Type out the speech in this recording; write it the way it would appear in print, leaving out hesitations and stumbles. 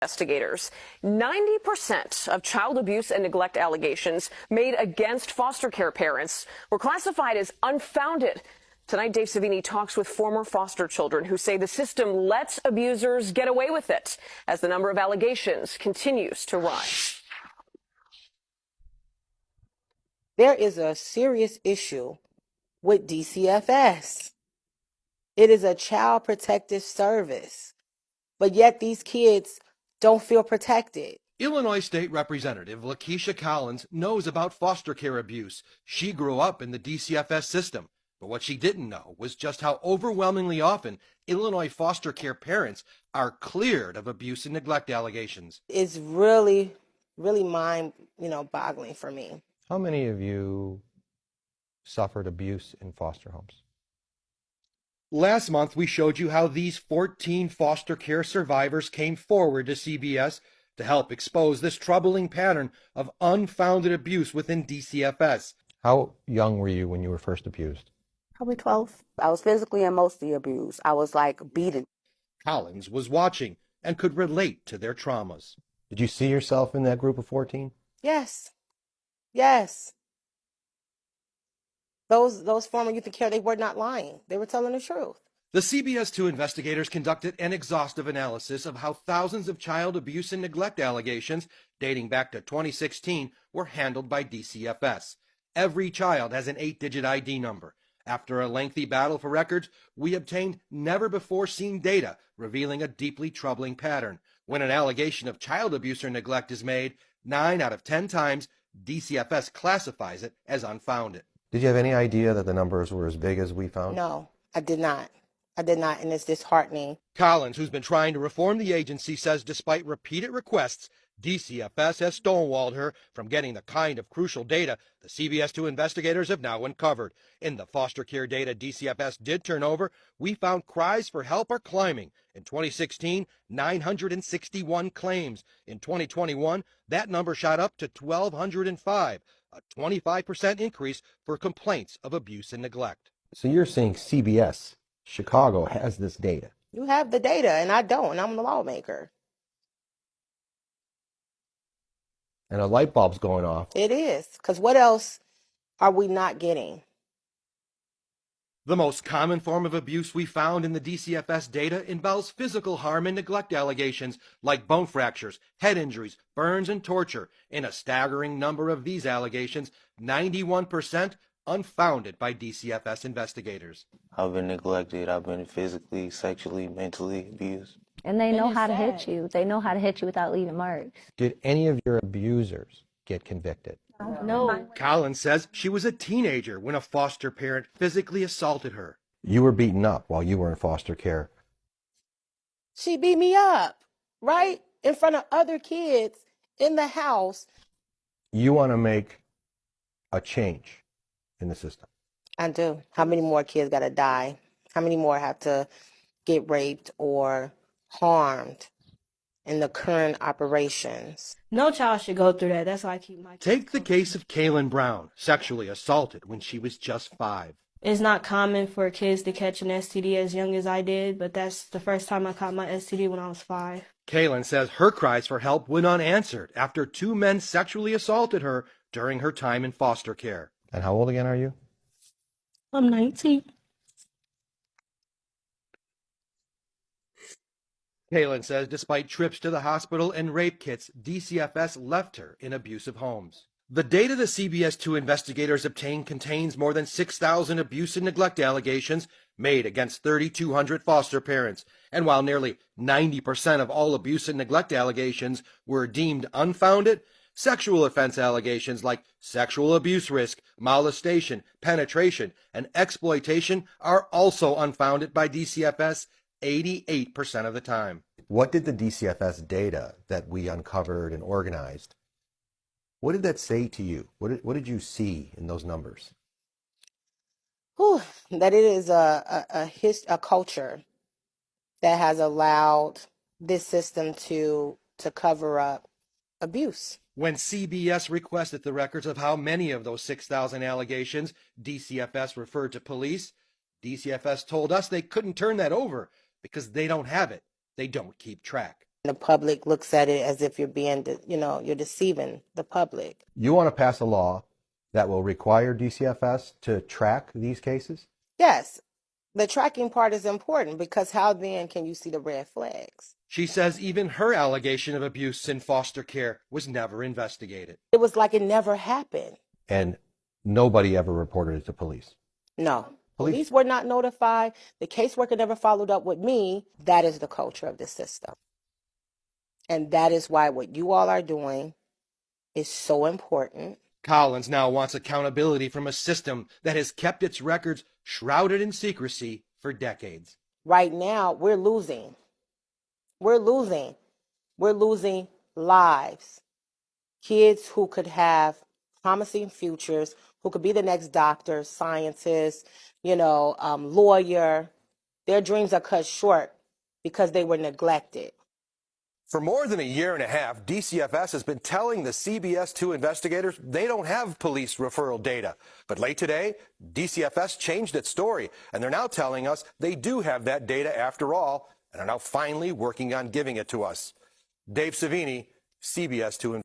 Investigators. 90% of child abuse and neglect allegations made against foster care parents were classified as unfounded. Tonight, Dave Savini talks with former foster children who say the system lets abusers get away with it as the number of allegations continues to rise. There is a serious issue with Dcfs. It is a child protective service, but yet these kids don't feel protected. Illinois State Representative Lakeisha Collins knows about foster care abuse. She grew up in the Dcfs system, but what she didn't know was just how overwhelmingly often Illinois foster care parents are cleared of abuse and neglect allegations. It's really mind-boggling for me. How many of you suffered abuse in foster homes? Last month, we showed you how these 14 foster care survivors came forward to CBS to help expose this troubling pattern of unfounded abuse within Dcfs. How young were you when you were first abused? Probably 12. I was physically and mostly abused. I was like beaten. Collins was watching and could relate to their traumas. Did you see yourself in that group of 14? Yes. Those former youth care, they were not lying. They were telling the truth. The CBS 2 investigators conducted an exhaustive analysis of how thousands of child abuse and neglect allegations dating back to 2016 were handled by Dcfs. Every child has an 8-digit ID number. After a lengthy battle for records, we obtained never-before-seen data revealing a deeply troubling pattern. When an allegation of child abuse or neglect is made, 9 out of 10 times, Dcfs classifies it as unfounded. Did you have any idea that the numbers were as big as we found? No, I did not, and it's disheartening. Collins, who's been trying to reform the agency, says despite repeated requests, Dcfs has stonewalled her from getting the kind of crucial data the CBS 2 investigators have now uncovered. In the foster care data Dcfs did turn over, we found cries for help are climbing. In 2016, 961 claims. In 2021, that number shot up to 1,205, a 25% increase for complaints of abuse and neglect. So you're saying CBS Chicago has this data? You have the data, and I don't, and I'm the lawmaker. And a light bulb's going off. It is, because what else are we not getting? The most common form of abuse we found in the Dcfs data involves physical harm and neglect allegations like bone fractures, head injuries, burns, and torture. In a staggering number of these allegations, 91% unfounded by Dcfs investigators. I've been neglected. I've been physically, sexually, mentally abused. And they know how to hit you. They know how to hit you without leaving marks. Did any of your abusers get convicted? No. Collins says she was a teenager when a foster parent physically assaulted her. You were beaten up while you were in foster care. She beat me up, right? In front of other kids in the house. You want to make a change in the system? I do. How many more kids got to die? How many more have to get raped or harmed in the current operations? No child should go through that. That's why I keep my kids. Take the case of Kaylin Brown, sexually assaulted when she was just 5. It's not common for kids to catch an STD as young as I did, but that's the first time I caught my STD when I was 5. Kaylin says her cries for help went unanswered after 2 men sexually assaulted her during her time in foster care. And how old again are you? I'm 19. Kaylin says despite trips to the hospital and rape kits, Dcfs left her in abusive homes. The data the CBS 2 investigators obtained contains more than 6,000 abuse and neglect allegations made against 3,200 foster parents. And while nearly 90% of all abuse and neglect allegations were deemed unfounded, sexual offense allegations like sexual abuse risk, molestation, penetration, and exploitation are also unfounded by Dcfs 88% of the time. What did the Dcfs data that we uncovered and organized, what did that say to you? What did you see in those numbers? That it is a culture that has allowed this system to cover up abuse. When CBS requested the records of how many of those 6,000 allegations Dcfs referred to police, Dcfs told us they couldn't turn that over because they don't have it. They don't keep track. The public looks at it as if you're being, you're deceiving the public. You want to pass a law that will require DCFS to track these cases? Yes, the tracking part is important because how then can you see the red flags? She says even her allegation of abuse in foster care was never investigated. It was like it never happened. And nobody ever reported it to police? No. Police were not notified. The caseworker never followed up with me. That is the culture of the system. And that is why what you all are doing is so important. Collins now wants accountability from a system that has kept its records shrouded in secrecy for decades. Right now, we're losing. We're losing. We're losing lives. Kids who could have promising futures, who could be the next doctor, scientist, lawyer. Their dreams are cut short because they were neglected. For more than a year and a half, DCFS has been telling the CBS2 investigators they don't have police referral data. But late today, DCFS changed its story, and they're now telling us they do have that data after all, and are now finally working on giving it to us. Dave Savini, CBS2.